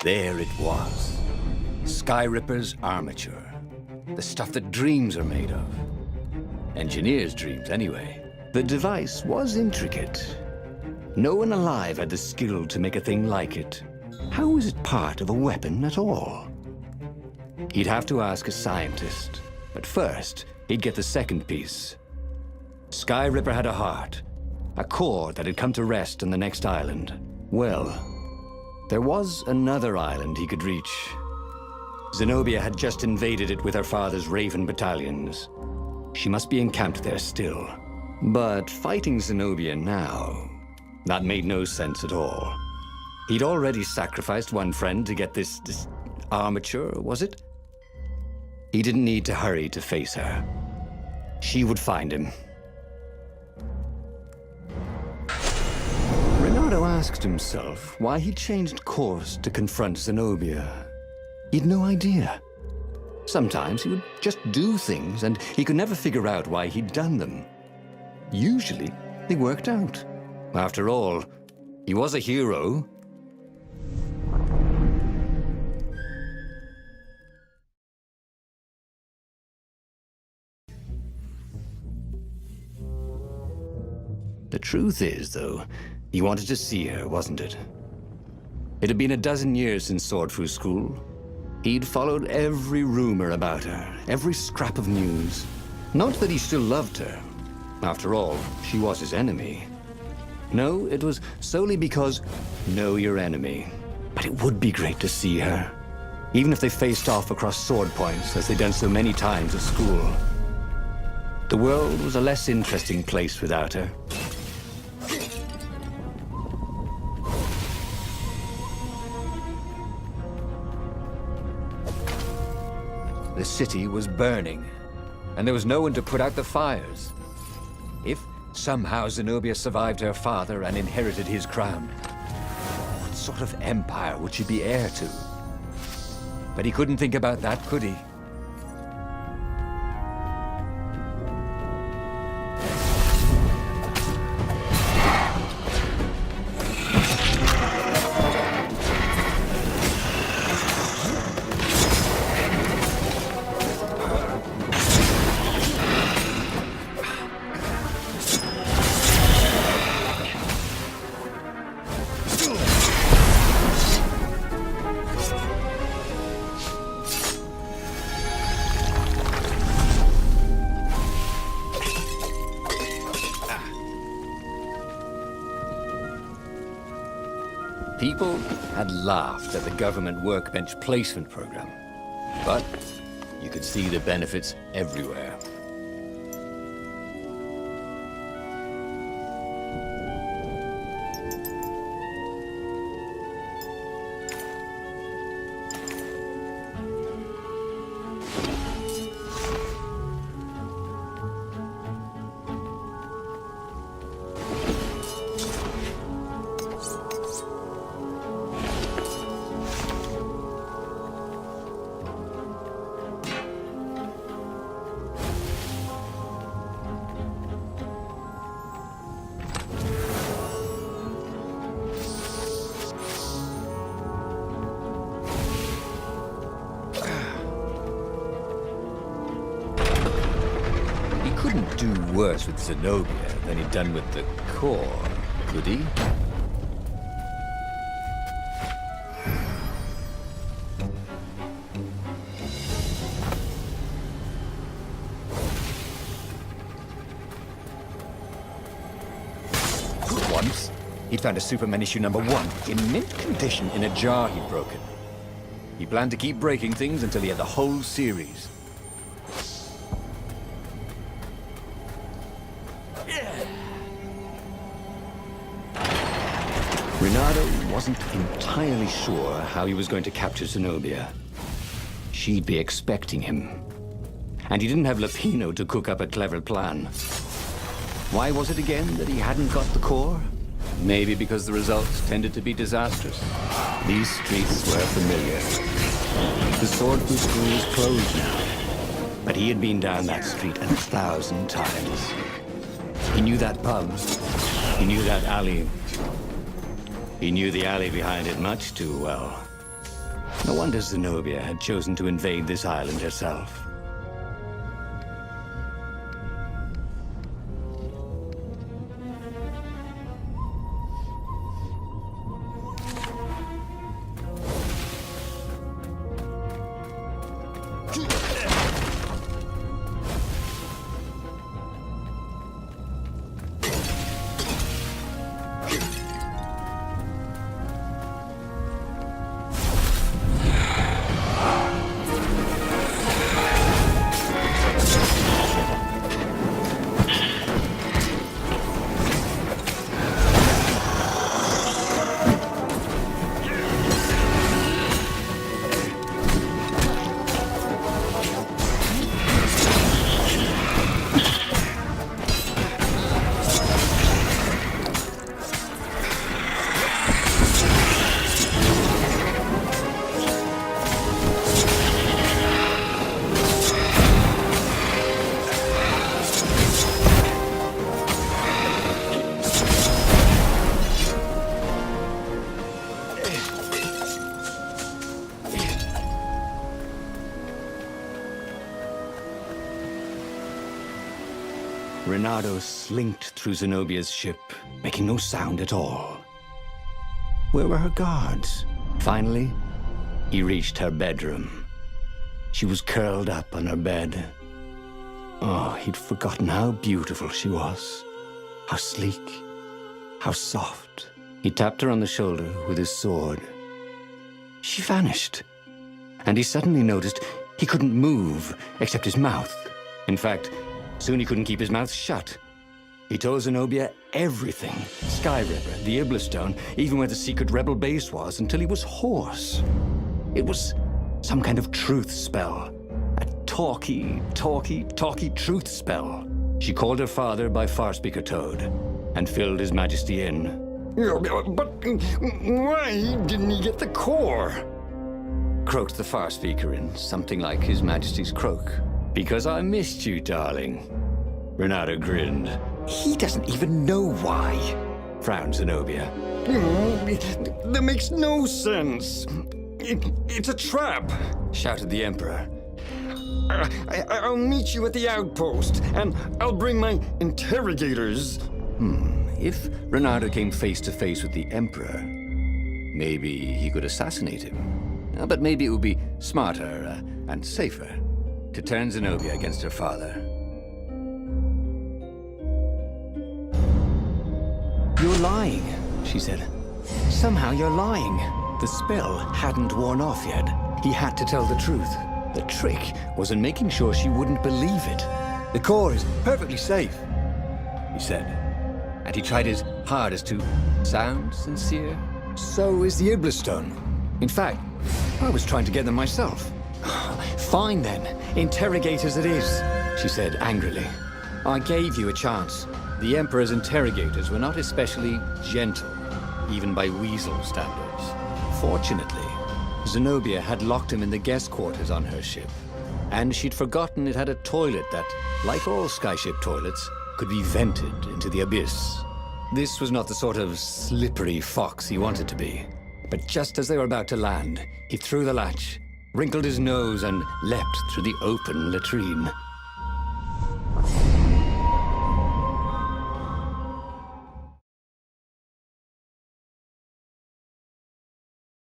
There it was. Skyripper's armature. The stuff that dreams are made of. Engineers' dreams, anyway. The device was intricate. No one alive had the skill to make a thing like it. How was it part of a weapon at all? He'd have to ask a scientist. But first, he'd get the second piece. Skyripper had a heart. A core that had come to rest on the next island. Well, there was another island he could reach. Zenobia had just invaded it with her father's Raven battalions. She must be encamped there still. But fighting Zenobia now, that made no sense at all. He'd already sacrificed one friend to get this armature, was it? He didn't need to hurry to face her. She would find him. Renato asked himself why he changed course to confront Zenobia. He'd no idea. Sometimes he would just do things, and he could never figure out why he'd done them. Usually, they worked out. After all, he was a hero. The truth is, though, he wanted to see her, wasn't it? It had been a dozen years since Swordfu School. He'd followed every rumor about her, every scrap of news. Not that he still loved her. After all, she was his enemy. No, it was solely because, know your enemy. But it would be great to see her. Even if they faced off across sword points, as they'd done so many times at school. The world was a less interesting place without her. The city was burning, and there was no one to put out the fires. If somehow Zenobia survived her father and inherited his crown, what sort of empire would she be heir to? But he couldn't think about that, could he? People had laughed at the government workbench placement program, but you could see the benefits everywhere. Couldn't do worse with Zenobia than he'd done with the core, could he? Once, he'd found a Superman issue #1 in mint condition in a jar he'd broken. He planned to keep breaking things until he had the whole series. Renato wasn't entirely sure how he was going to capture Zenobia. She'd be expecting him. And he didn't have Lapino to cook up a clever plan. Why was it again that he hadn't got the core? Maybe because the results tended to be disastrous. These streets were familiar. The Swordfu School was closed now. But he had been down that street 1,000 times. He knew that pub. He knew that alley. He knew the alley behind it much too well. No wonder Zenobia had chosen to invade this island herself. Renato slinked through Zenobia's ship, making no sound at all. Where were her guards? Finally, he reached her bedroom. She was curled up on her bed. Oh, he'd forgotten how beautiful she was. How sleek, how soft. He tapped her on the shoulder with his sword. She vanished. And he suddenly noticed he couldn't move except his mouth. In fact, soon he couldn't keep his mouth shut. He told Zenobia everything. Sky Ripper, the Iblistone, even where the secret rebel base was, until he was hoarse. It was some kind of truth spell. A talky truth spell. She called her father by Farspeaker Toad and filled His Majesty in. But why didn't he get the core? Croaked the Farspeaker in something like His Majesty's croak. Because I missed you, darling. Renato grinned. He doesn't even know why, frowned Zenobia. That makes no sense. It's a trap, shouted the Emperor. I'll meet you at the outpost, and I'll bring my interrogators. If Renato came face to face with the Emperor, maybe he could assassinate him. But maybe it would be smarter and safer to turn Zenobia against her father. You're lying, she said. Somehow you're lying. The spell hadn't worn off yet. He had to tell the truth. The trick was in making sure she wouldn't believe it. The core is perfectly safe, he said. And he tried his hardest to sound sincere. So is the Iblistone. In fact, I was trying to get them myself. Fine then, interrogators it is, she said angrily. I gave you a chance. The Emperor's interrogators were not especially gentle, even by Weasel standards. Fortunately, Zenobia had locked him in the guest quarters on her ship, and she'd forgotten it had a toilet that, like all skyship toilets, could be vented into the abyss. This was not the sort of slippery fox he wanted to be. But just as they were about to land, he threw the latch, wrinkled his nose, and leapt through the open latrine.